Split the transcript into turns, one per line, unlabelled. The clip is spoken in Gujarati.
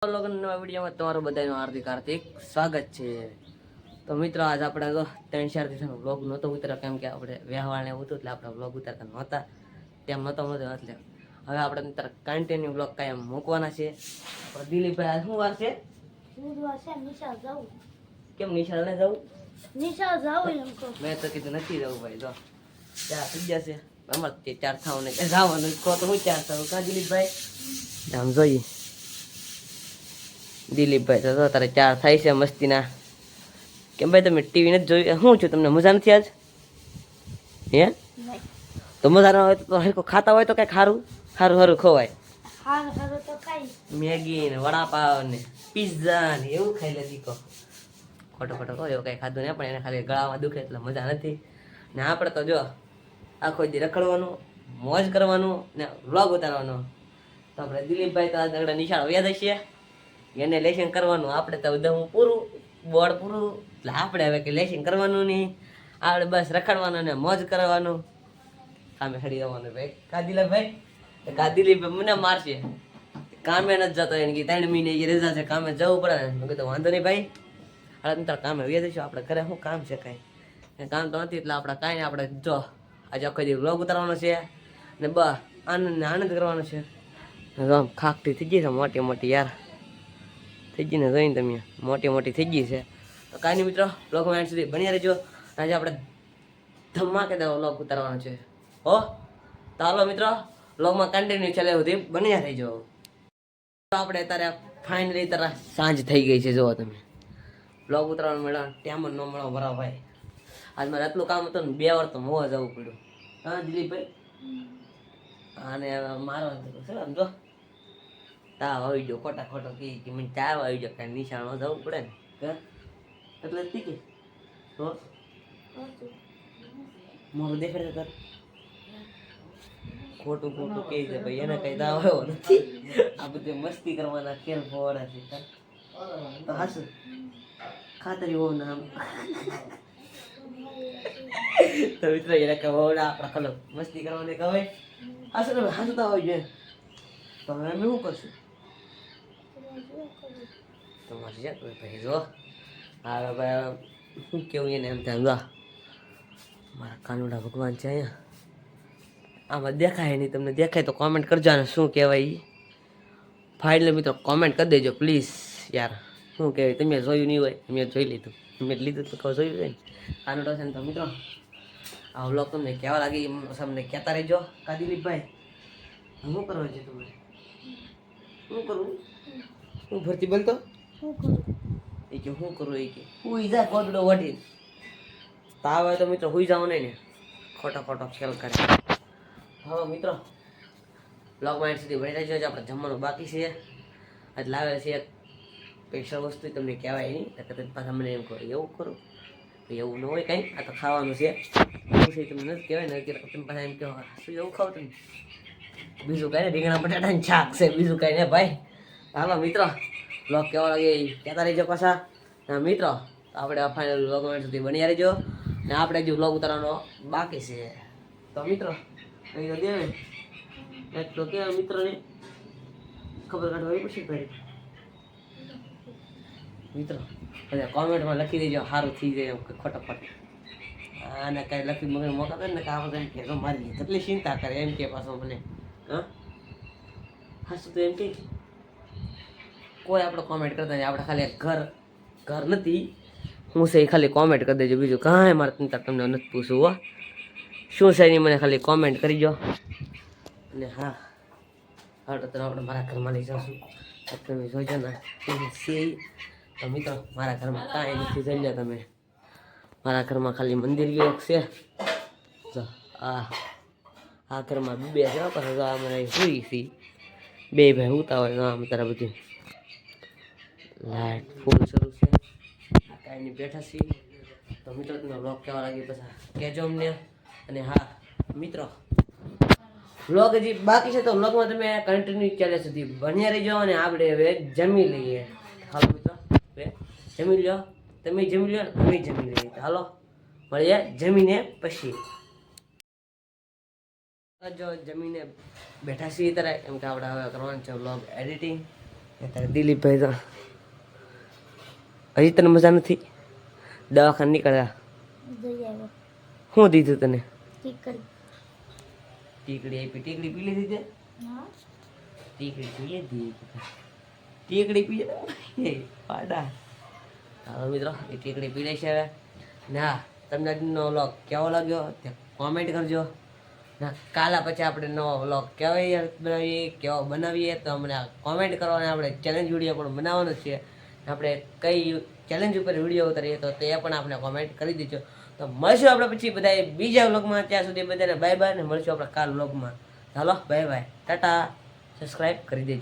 નવા વિડીયોમાં તમારું બધાનું હાર્દિક હાર્દિક સ્વાગત છે. તો મિત્રો આજ આપણે તો 3-4 દિવસનો વ્લોગ નહોતો ઉતર્યો, કેમ કે આપણે વ્યવહારને એવું હતું એટલે આપણે વ્લોગ ઉતારતા નહોતા, તેમ નહોતો એટલે હવે આપણે મિત્ર કન્ટિન્યુ વ્લોગ કાયમ મૂકવાના છે. દિલીપભાઈ આજ શું વાર છે? નિશાળ જવું. કેમ નિશાળ ને જવું? નિશાળ જવું એમ કહું. મેં તો કીધું નથી જવું ભાઈ, જો ચાર થઈ જશે અમારે 4 થવાનું જવાનું કહો તો હું 4 થવું કાં દિલીપભાઈ? આમ જોઈએ દિલીપભાઈ તો તારે 4 થાય છે મસ્તીના. કેમ ભાઈ તમે ટીવી નથી જોઈ? શું છું તમને મજા નથી આજ? હે તો મજા ના હોય તો હરખું ખાતા હોય તો કઈ ખારું ખારું ખવાય. મેગી ને વડાપાવ ને પિઝા ને એવું ખાઈ લે દીકો. ખોટો કહો એવું કઈ ખાધું નહીં, પણ એને ખાલી ગળામાં દુખે એટલે મજા નથી. ને આપણે તો જો આખો દી રખડવાનું, મોજ કરવાનું ને વ્લોગ ઉતારવાનો. તો આપણે દિલીપભાઈ તો આગળ નિશાળ વ્યાજ હશે, એને લેશન કરવાનું. આપણે તો દમ પૂરું, બોર્ડ પૂરું, એટલે આપણે હવે કે લેશન કરવાનું નહીં, આપણે બસ રખડવાનું ને મોજ કરવાનું. કામે ખડી જવાનું ભાઈ. કા દિલીપભાઈ મને મારશે, કામે નથી જતો એને કે 3 મહિને રજા છે, કામે જવું પડે ને. મેં કીધું વાંધો નહીં ભાઈ, હવે મિત્ર કામે વ્યાજ દઈશું. આપણે ઘરે શું કામ છે? કાંઈ કામ તો નથી એટલે આપણે કાંઈ આપણે જો આજે આખો દી વ્લોગ ઉતારવાનો છે ને બસ આનંદ કરવાનો છે. આમ ખાકટી થઈ ગઈ છે મોટી મોટી યાર, થઈ ગઈ ને જોઈને તમે મોટી મોટી થઈ ગઈ છે. તો કાંઈ નહીં મિત્રો, વ્લોગમાં એન્ડ સુધી બન્યા રહેજો. આજે આપણે ધમાકેદાર વ્લોગ ઉતારવાનો છે હો. તો હાલો મિત્રો, વ્લોગમાં કન્ટિન્યુ ચાલે સુધી બન્યા રહેજો. આપણે અત્યારે ફાઇનલી તારા સાંજ થઈ ગઈ છે. જુઓ તમે વ્લોગ ઉતારવાનો મળ્યો ટાઈમ ન મળો બરાબર ભાઈ. આજ મારે એટલું કામ હતું ને 2 વાર તો મોવા જવું પડ્યું. હા દિલીપભાઈ, અને મારો જો તાવ આવી ગયો, ખોટો કે મને તાવ આવી ગયો, કાંઈ નિશાળમાં જવું પડે ને એટલે ઠીક તો મોઢું દેખાડે કર. ખોટું કહે છે ભાઈ, એને કઈ તાવ આવ્યો નથી. આ બધે મસ્તી કરવાના ખેલ ફોડા છે તો હાસુ ખાતરી હોવ નામ તો મિત્રો એને કહેવાય આપણા ખલો મસ્તી કરવાને કહેવાય. હાસુ ને હાસુ તો આવી જાય તો હવે અમે શું કરશું? તમારે છે ભાઈ જો હવે ભાઈ શું કેવું એને એમ થાય. જો મારા કાનુડા ભગવાન છે અહીંયા, આમાં દેખાય નહીં, તમને દેખાય તો કોમેન્ટ કરજો ને શું કહેવાય. ફાઇનલ મિત્રો કોમેન્ટ કરી દેજો પ્લીઝ યાર, શું કહેવાય? તમે જોયું નહીં હોય, મેં જોઈ લીધું, મેં લીધું તો કહું જોયું હોય ને કાનુડો છે ને. તો મિત્રો આ વ્લોગ તમને કેવા લાગી અમને કહેતા રહેજો. કા દિલીપભાઈ શું કરવા છે તમારે? શું કરવું? હું ભરતી બોલતો એ કે શું કરવું? એ કે હુઈ જા કોદડો વટીને. તાવ હોય તો મિત્રો હુઈ જાવ નહીં ને, ખોટો ખેલ કરે. હવે મિત્રો બ્લોગમાં એન્ડ સુધી બની રહેજો. આપણે જમવાનું બાકી છે, આજ લાવે છે એક સ્પેશિયલ વસ્તુ, તમને કહેવાય નહીં એટલે પાછા મને એમ કહો એવું કરું એવું ન હોય કાંઈ. આ તો ખાવાનું છે, એવું છે તમને નથી કહેવાય ને. તમે પાછા એમ કહો શું એવું ખાવ તમે? બીજું કાંઈ ને, રીંગણા બટાટાની શાક છે, બીજું કાંઈ ને ભાઈ. હાલો મિત્રો બ્લોગ કેવા લાગે કહેતા રહેજો પાછા. મિત્રો આપણે ફાઇનલ બ્લોગ સુધી બન્યા રહેજો ને આપણે હજુ બ્લોગ ઉતારવાનો બાકી છે. તો મિત્રો અહીં તો દેવે એક તો કે મિત્રોને ખબર કાઢવા આવી પડશે ભાઈ. મિત્રો કોમેન્ટમાં લખી દેજો સારું થઈ જાય એમ ખોટો. અને કાંઈ લખી મગર મોકા કરે ને કે આપણે એમ કે મારી કેટલી ચિંતા કરે એમ કે પાછો મને. હા હાસું તો એમ કે કોઈ આપણે કોમેન્ટ કરતા નહીં, આપણે ખાલી ઘર નથી હું છે એ ખાલી કોમેન્ટ કરી દેજો, બીજું કાંઈ મારે ચિંતા તમને નથી પૂછવું હો. શું છે એની મને ખાલી કોમેન્ટ કરીજો. અને હા હવે તો આપણે મારા ઘરમાં લઈ જાઉં તમે જોઈજો ને છે. તો મિત્રો મારા ઘરમાં કાંઈ નથી, જોઈ લો તમે. મારા ઘરમાં ખાલી મંદિર એક છે. જો આ ઘરમાં 2 છે પાછા. આ મને સુઈ હતી 2 ભાઈ ઉતા હોય આમ તારા બધી લાઈટ ફૂલ શરૂ છે. આ કાંઈ બેઠા છીએ. તો મિત્રો તમને બ્લોગ કેવા લાગ્યો પાછા કહેજો અમને. અને હા મિત્રો વ્લોગ હજી બાકી છે તો વ્લોગમાં તમે કન્ટિન્યુ ચાલે સુધી બન્યા રહેજો. અને આપણે હવે જમી લઈએ. હાલો મિત્રો હવે જમી લો, તમે જમી લો ને અમે જમી લઈએ. હાલો મળીએ જમીને પછી. જો જમીને બેઠા છીએ ત્યારે એમ કે આપણે હવે કરવાનું છે વ્લોગ એડિટિંગ. અત્યારે દિલીપભાઈ તો હજી તને મજા નથી દવાખાને નીકળ્યા શું દીધું તને ટીકડી આપી ટીકડી પી લીધી છે ટીકડી પી લીધી ટીકડી પી પાડા હા મિત્રો એ ટીકડી પી લે છે હવે ના તમને આજનો વ્લોગ કેવો લાગ્યો તે કોમેન્ટ કરજો ના કાલા પછી આપણે નવો વ્લોગ કેવો બનાવીએ કેવો બનાવીએ તો અમને કોમેન્ટ કરો અને આપણે ચેલેન્જ વિડીયો પણ બનાવવાનો છે આપણે કઈ ચેલેન્જ ઉપર વિડીયો ઉતારીએ તો તે પણ આપણે કોમેન્ટ કરી દેજો તો મળશું આપણે પછી બધા બીજા વ્લોગમાં ત્યાં સુધી બધાને બાય બાય ને મળશું આપણે કાલ વ્લોગમાં ચાલો બાય બાય ટાટા સબસ્ક્રાઈબ કરી દેજો